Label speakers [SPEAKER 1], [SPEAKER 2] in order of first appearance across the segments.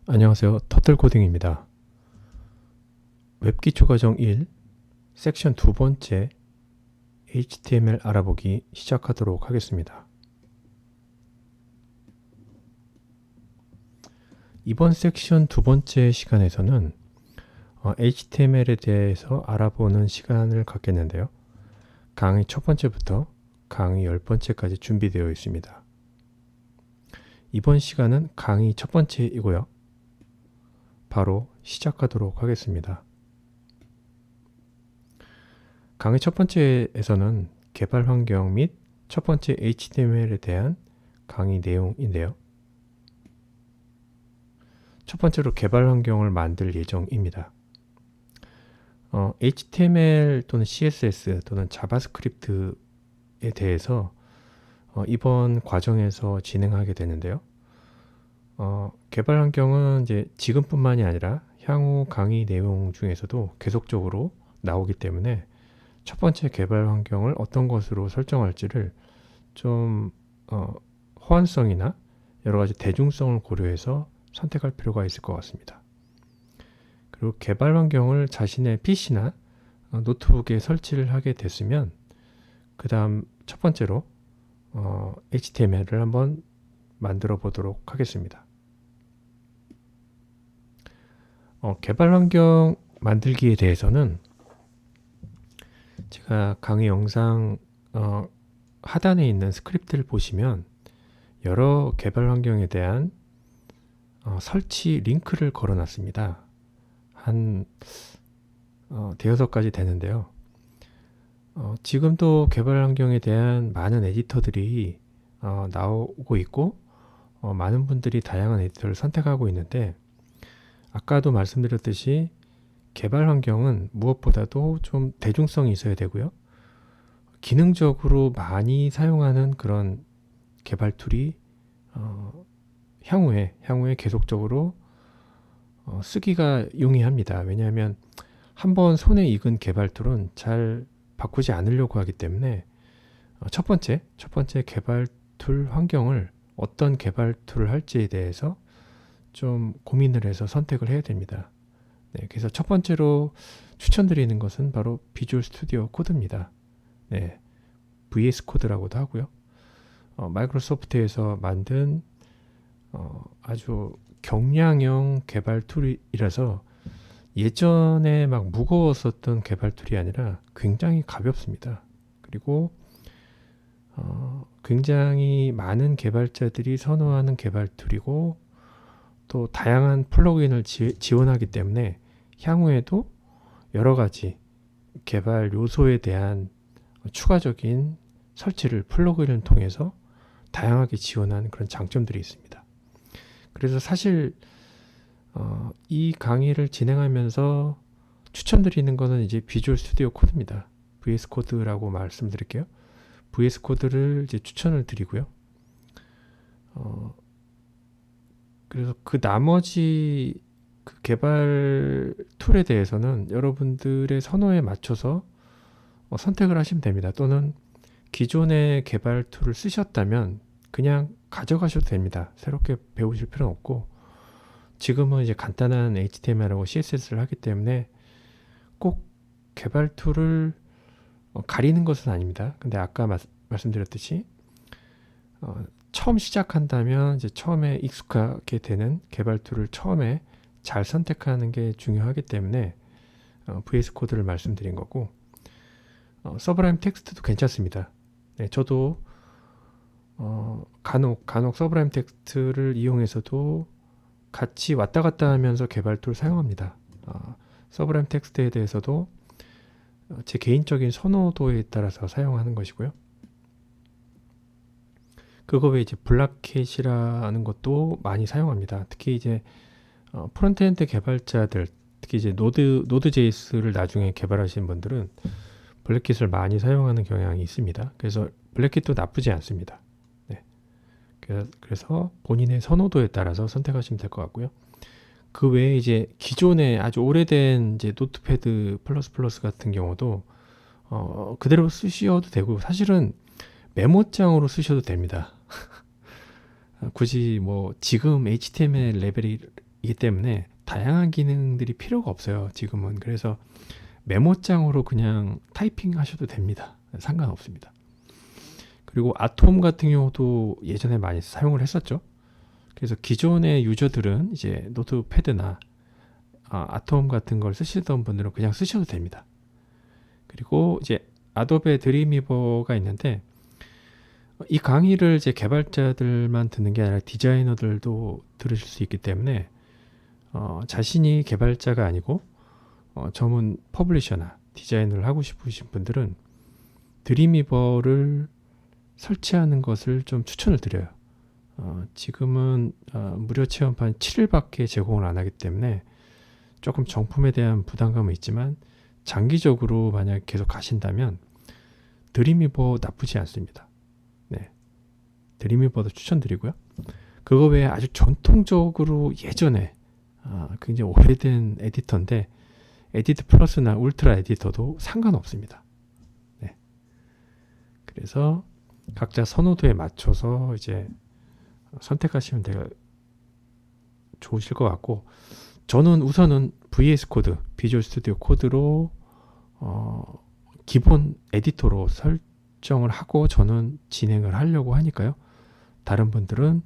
[SPEAKER 1] 안녕하세요. 터틀코딩입니다. 웹기초 과정 1, 섹션 두 번째 HTML 알아보기 시작하도록 하겠습니다. 이번 섹션 두 번째 시간에서는 HTML에 대해서 알아보는 시간을 갖겠는데요. 강의 첫 번째부터 강의 10번째까지 준비되어 있습니다. 이번 시간은 강의 첫 번째이고요. 바로 시작하도록 하겠습니다. 강의 첫 번째에서는 개발 환경 및 첫 번째 HTML에 대한 강의 내용인데요. 첫 번째로 개발 환경을 만들 예정입니다. HTML 또는 CSS 또는 자바스크립트에 대해서 이번 과정에서 진행하게 되는데요. 개발 환경은 이제 지금뿐만이 아니라 향후 강의 내용 중에서도 계속적으로 나오기 때문에 첫 번째 개발 환경을 어떤 것으로 설정할지를 좀 호환성이나 여러 가지 대중성을 고려해서 선택할 필요가 있을 것 같습니다. 그리고 개발 환경을 자신의 PC나 노트북에 설치를 하게 됐으면 그 다음 첫 번째로 HTML을 한번 만들어 보도록 하겠습니다. 개발 환경 만들기에 대해서는 제가 강의 영상 하단에 있는 스크립트를 보시면 여러 개발 환경에 대한 설치 링크를 걸어 놨습니다. 한 대여섯 가지 되는데요. 지금도 개발 환경에 대한 많은 에디터들이 나오고 있고 많은 분들이 다양한 에디터를 선택하고 있는데 아까도 말씀드렸듯이 개발 환경은 무엇보다도 좀 대중성이 있어야 되고요. 기능적으로 많이 사용하는 그런 개발 툴이 향후에 계속적으로 쓰기가 용이합니다. 왜냐하면 한번 손에 익은 개발 툴은 잘 바꾸지 않으려고 하기 때문에 첫 번째 개발 툴 환경을 어떤 개발 툴을 할지에 대해서 좀 고민을 해서 선택을 해야 됩니다. 네, 그래서 첫 번째로 추천드리는 것은 바로 비주얼 스튜디오 코드입니다. 네, VS 코드라고도 하고요. 마이크로소프트에서 만든 아주 경량형 개발 툴이라서 예전에 막 무거웠었던 개발 툴이 아니라 굉장히 가볍습니다. 그리고 굉장히 많은 개발자들이 선호하는 개발 툴이고 또 다양한 플러그인을 지원하기 때문에 향후에도 여러 가지 개발 요소에 대한 추가적인 설치를 플러그인을 통해서 다양하게 지원하는 그런 장점들이 있습니다. 그래서 사실 이 강의를 진행하면서 추천드리는 것은 이제 비주얼 스튜디오 코드입니다. VS 코드라고 말씀드릴게요. VS 코드를 이제 추천을 드리고요. 그래서 그 나머지 그 개발 툴에 대해서는 여러분들의 선호에 맞춰서 선택을 하시면 됩니다. 또는 기존의 개발 툴을 쓰셨다면 그냥 가져가셔도 됩니다. 새롭게 배우실 필요는 없고 지금은 이제 간단한 HTML하고 CSS를 하기 때문에 꼭 개발 툴을 가리는 것은 아닙니다. 근데 아까 말씀드렸듯이 처음 시작한다면 이제 처음에 익숙하게 되는 개발 툴을 처음에 잘 선택하는 게 중요하기 때문에 VS 코드를 말씀드린 거고 서브라임 텍스트도 괜찮습니다. 네, 저도 간혹 서브라임 텍스트를 이용해서도 같이 왔다 갔다 하면서 개발 툴을 사용합니다. 서브라임 텍스트에 대해서도 제 개인적인 선호도에 따라서 사용하는 것이고요. 그거 외에 이제 블라켓이라는 것도 많이 사용합니다. 특히 이제 프론트엔드 개발자들, 특히 이제 노드.js를 나중에 개발하시는 분들은 블랙킷을 많이 사용하는 경향이 있습니다. 그래서 블랙킷도 나쁘지 않습니다. 네. 그래서 본인의 선호도에 따라서 선택하시면 될 것 같고요. 그 외에 이제 기존에 아주 오래된 이제 노트패드 플러스 같은 경우도 그대로 쓰셔도 되고 사실은 메모장으로 쓰셔도 됩니다. 굳이 뭐 지금 HTML 레벨이 이기 때문에 다양한 기능들이 필요가 없어요. 지금은. 그래서 메모장으로 그냥 타이핑 하셔도 됩니다. 상관없습니다. 그리고 아톰 같은 경우도 예전에 많이 사용을 했었죠. 그래서 기존의 유저들은 이제 노트패드나 아톰 같은 걸 쓰시던 분들은 그냥 쓰셔도 됩니다. 그리고 이제 아도be 드림위버가 있는데 이 강의를 이제 개발자들만 듣는 게 아니라 디자이너들도 들으실 수 있기 때문에 자신이 개발자가 아니고 전문 퍼블리셔나 디자인을 하고 싶으신 분들은 드림위버를 설치하는 것을 좀 추천을 드려요. 지금은 무료 체험판 7일밖에 제공을 안 하기 때문에 조금 정품에 대한 부담감은 있지만 장기적으로 만약 계속 가신다면 드림위버 나쁘지 않습니다. 네, 드림위버도 추천드리고요. 그거 외에 아주 전통적으로 예전에 굉장히 오래된 에디터인데 에디트 플러스나 울트라 에디터도 상관없습니다. 네. 그래서 각자 선호도에 맞춰서 이제 선택하시면 되게 좋으실 것 같고, 저는 우선은 VS 코드, 비주얼 스튜디오 코드로 기본 에디터로 설정을 하고 저는 진행을 하려고 하니까요. 다른 분들은,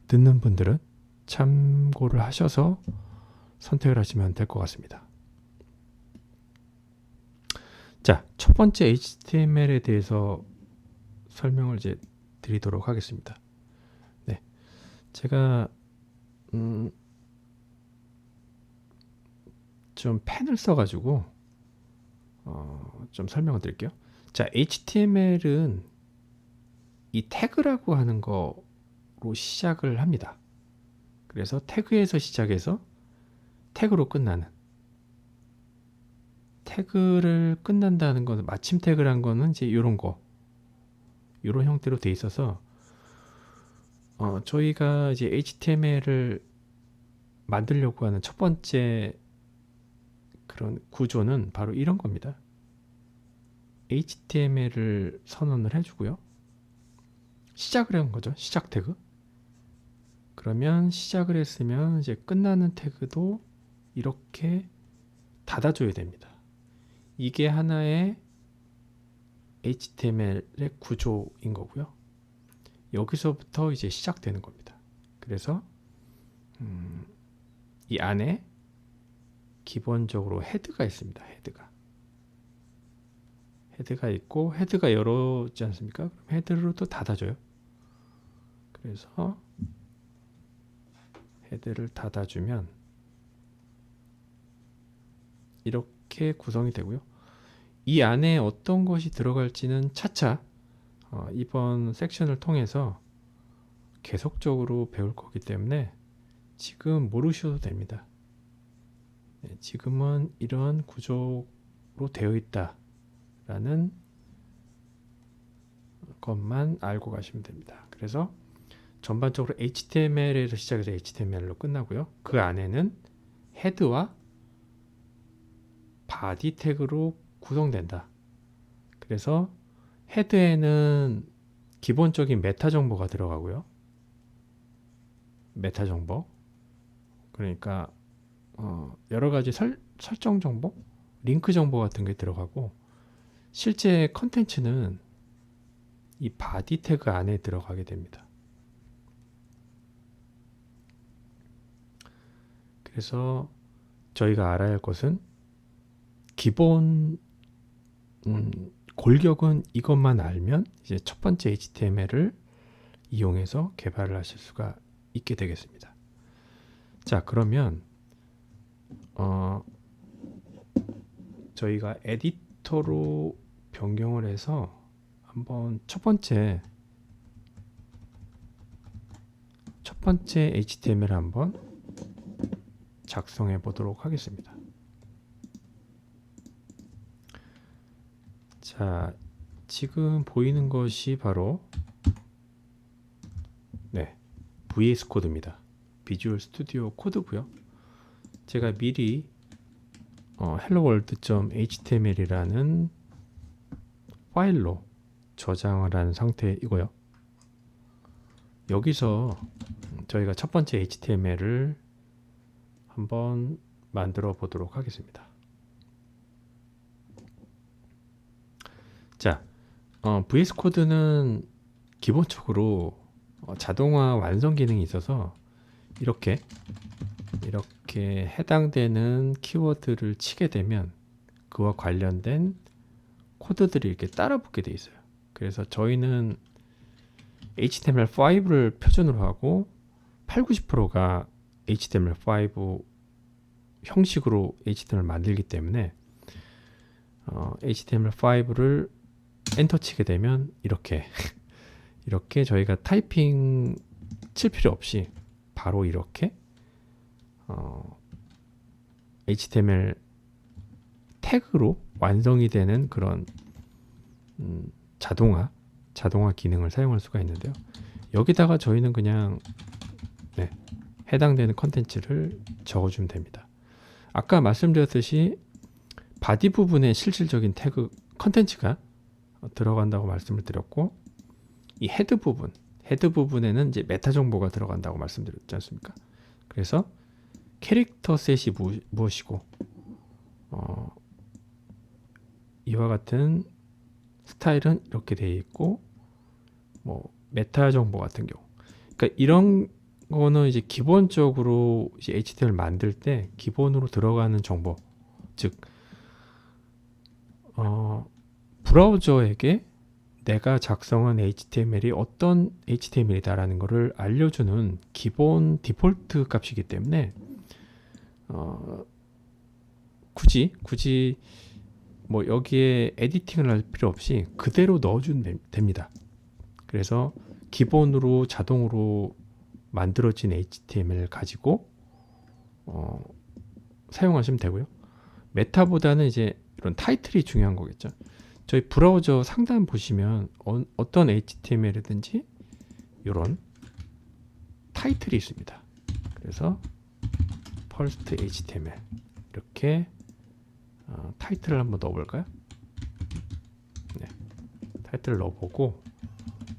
[SPEAKER 1] 듣는 분들은 참고를 하셔서 선택을 하시면 될 것 같습니다. 자, 첫 번째 HTML에 대해서 설명을 이제 드리도록 하겠습니다. 네, 제가 좀 펜을 써가지고 좀 설명을 드릴게요. 자, HTML은 이 태그라고 하는 거로 시작을 합니다. 그래서 태그에서 시작해서 태그로 끝나는, 태그를 끝난다는 것은, 마침 태그란 거는 이제 이런 거, 이런 형태로 돼 있어서 저희가 이제 HTML을 만들려고 하는 첫 번째 그런 구조는 바로 이런 겁니다. HTML을 선언을 해주고요. 시작을 한 거죠. 시작 태그. 그러면 시작을 했으면 이제 끝나는 태그도 이렇게 닫아줘야 됩니다. 이게 하나의 HTML의 구조인 거고요. 여기서부터 이제 시작되는 겁니다. 그래서 이 안에 기본적으로 헤드가 있습니다. 헤드가 있고, 헤드가 열었지 않습니까? 그럼 헤드를 또 닫아줘요. 그래서 헤드를 닫아주면 이렇게 구성이 되고요. 이 안에 어떤 것이 들어갈지는 차차 이번 섹션을 통해서 계속적으로 배울 거기 때문에 지금 모르셔도 됩니다. 네, 지금은 이런 구조로 되어 있다 라는 것만 알고 가시면 됩니다. 그래서 전반적으로 HTML에서 시작해서 HTML로 끝나고요. 그 안에는 헤드와 바디 태그로 구성된다. 그래서 헤드에는 기본적인 메타 정보가 들어가고요. 메타 정보, 그러니까 여러 가지 설정 정보, 링크 정보 같은 게 들어가고, 실제 컨텐츠는 이 바디 태그 안에 들어가게 됩니다. 그래서 저희가 알아야 할 것은 기본 골격은 이것만 알면 이제 첫 번째 HTML을 이용해서 개발을 하실 수가 있게 되겠습니다. 자, 그러면 저희가 에디터로 변경을 해서 한번 첫 번째 HTML 한번 작성해 보도록 하겠습니다. 자, 지금 보이는 것이 바로 VS 코드입니다. 비주얼 스튜디오 코드고요. 제가 미리 helloworld.html이라는 파일로 저장을 한 상태이고요. 여기서 저희가 첫 번째 HTML을 한번 만들어 보도록 하겠습니다. 자, VS 코드는 기본적으로 자동화 완성 기능이 있어서 이렇게 해당되는 키워드를 치게 되면 그와 관련된 코드들이 이렇게 따라 붙게 돼 있어요. 그래서 저희는 HTML5를 표준으로 하고 80~90%가 HTML5 형식으로 HTML 을 만들기 때문에 HTML5를 엔터 치게 되면 이렇게 저희가 타이핑 칠 필요 없이 바로 이렇게 HTML 태그로 완성이 되는 그런 자동화 기능을 사용할 수가 있는데요. 여기다가 저희는 그냥 해당되는 컨텐츠를 적어주면 됩니다. 아까 말씀드렸듯이 바디 부분에 실질적인 태그 컨텐츠가 들어간다고 말씀을 드렸고, 이 헤드 부분에는 이제 메타 정보가 들어간다고 말씀드렸지 않습니까? 그래서 캐릭터 셋이 무엇이고 이와 같은 스타일은 이렇게 되어 있고, 뭐 메타 정보 같은 경우, 그러니까 이런 거는 이제 기본적으로 이제 HTML 만들 때 기본으로 들어가는 정보, 즉 브라우저에게 내가 작성한 HTML이 어떤 HTML이다라는 것을 알려주는 기본 디폴트 값이기 때문에 굳이 뭐 여기에 에디팅을 할 필요 없이 그대로 넣어주면 됩니다. 그래서 기본으로 자동으로 만들어진 HTML을 가지고 사용하시면 되고요. 메타보다는 이제 이런 타이틀이 중요한 거겠죠. 저희 브라우저 상단 보시면 어떤 HTML이든지 이런 타이틀이 있습니다. 그래서 first HTML 이렇게 타이틀을 한번 넣어볼까요? 네, 타이틀을 넣어보고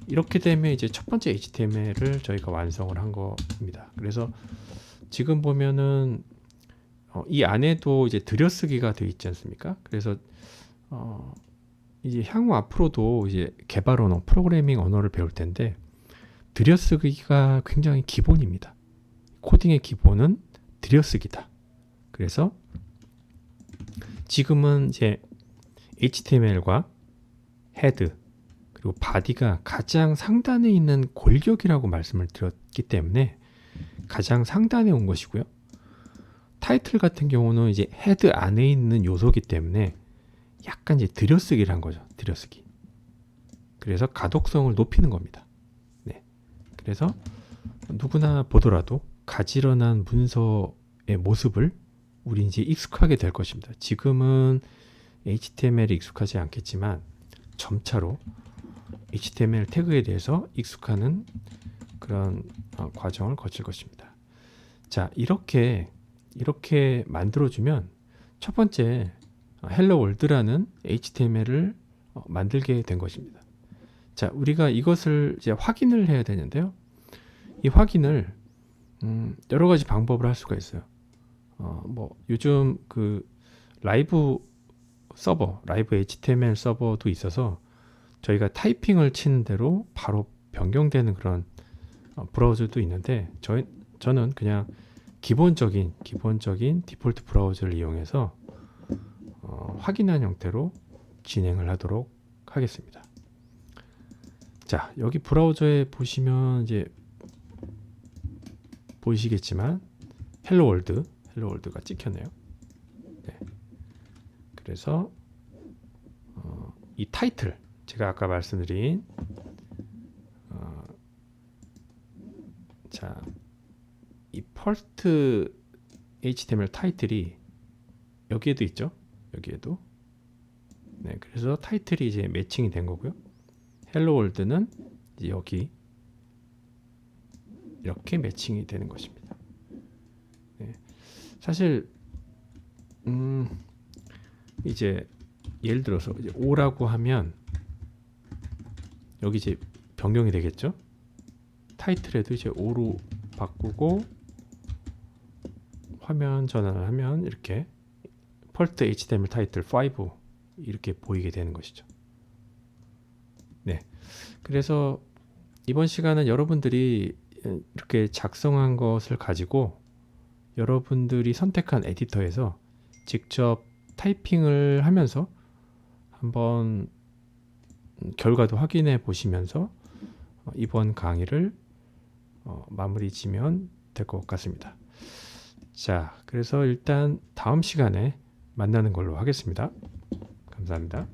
[SPEAKER 1] 이렇게 되면 이제 첫 번째 HTML을 저희가 완성을 한 겁니다. 그래서 지금 보면은 이 안에도 이제 들여쓰기가 되어 있지 않습니까? 그래서 이제 향후 앞으로도 이제 개발 언어, 프로그래밍 언어를 배울 텐데 들여쓰기가 굉장히 기본입니다. 코딩의 기본은 들여쓰기다. 그래서 지금은 이제 HTML과 헤드 그리고 바디가 가장 상단에 있는 골격이라고 말씀을 드렸기 때문에 가장 상단에 온 것이고요. 타이틀 같은 경우는 이제 헤드 안에 있는 요소이기 때문에 약간 이제 들여쓰기를 한 거죠. 들여쓰기. 그래서 가독성을 높이는 겁니다. 네. 그래서 누구나 보더라도 가지런한 문서의 모습을 우리 이제 익숙하게 될 것입니다. 지금은 HTML에 익숙하지 않겠지만 점차로 HTML 태그에 대해서 익숙하는 그런 과정을 거칠 것입니다. 자, 이렇게 만들어주면 첫 번째 헬로 월드라는 HTML을 만들게 된 것입니다. 자, 우리가 이것을 이제 확인을 해야 되는데요. 이 확인을 여러 가지 방법을 할 수가 있어요. 뭐 요즘 그 라이브 HTML 서버도 있어서 저희가 타이핑을 치는 대로 바로 변경되는 그런 브라우저도 있는데 저는 그냥 기본적인 디폴트 브라우저를 이용해서 확인한 형태로 진행을 하도록 하겠습니다. 자, 여기 브라우저에 보시면 이제 보이시겠지만 헬로 월드가 찍혔네요. 네. 그래서 이 타이틀, 제가 아까 말씀드린 자, 이 first HTML 타이틀이 여기에도 있죠. 여기에도. 네, 그래서 타이틀이 이제 매칭이 된 거고요. 헬로 월드는 이제 여기 이렇게 매칭이 되는 것입니다. 네. 사실 이제 예를 들어서 이제 O라고 하면 여기 이제 변경이 되겠죠. 타이틀에도 이제 O로 바꾸고 화면 전환을 하면 이렇게 펄트 HTML 타이틀 5 이렇게 보이게 되는 것이죠. 네. 그래서 이번 시간은 여러분들이 이렇게 작성한 것을 가지고 여러분들이 선택한 에디터에서 직접 타이핑을 하면서 한번 결과도 확인해 보시면서 이번 강의를 마무리 지면 될 것 같습니다. 자, 그래서 일단 다음 시간에 만나는 걸로 하겠습니다. 감사합니다.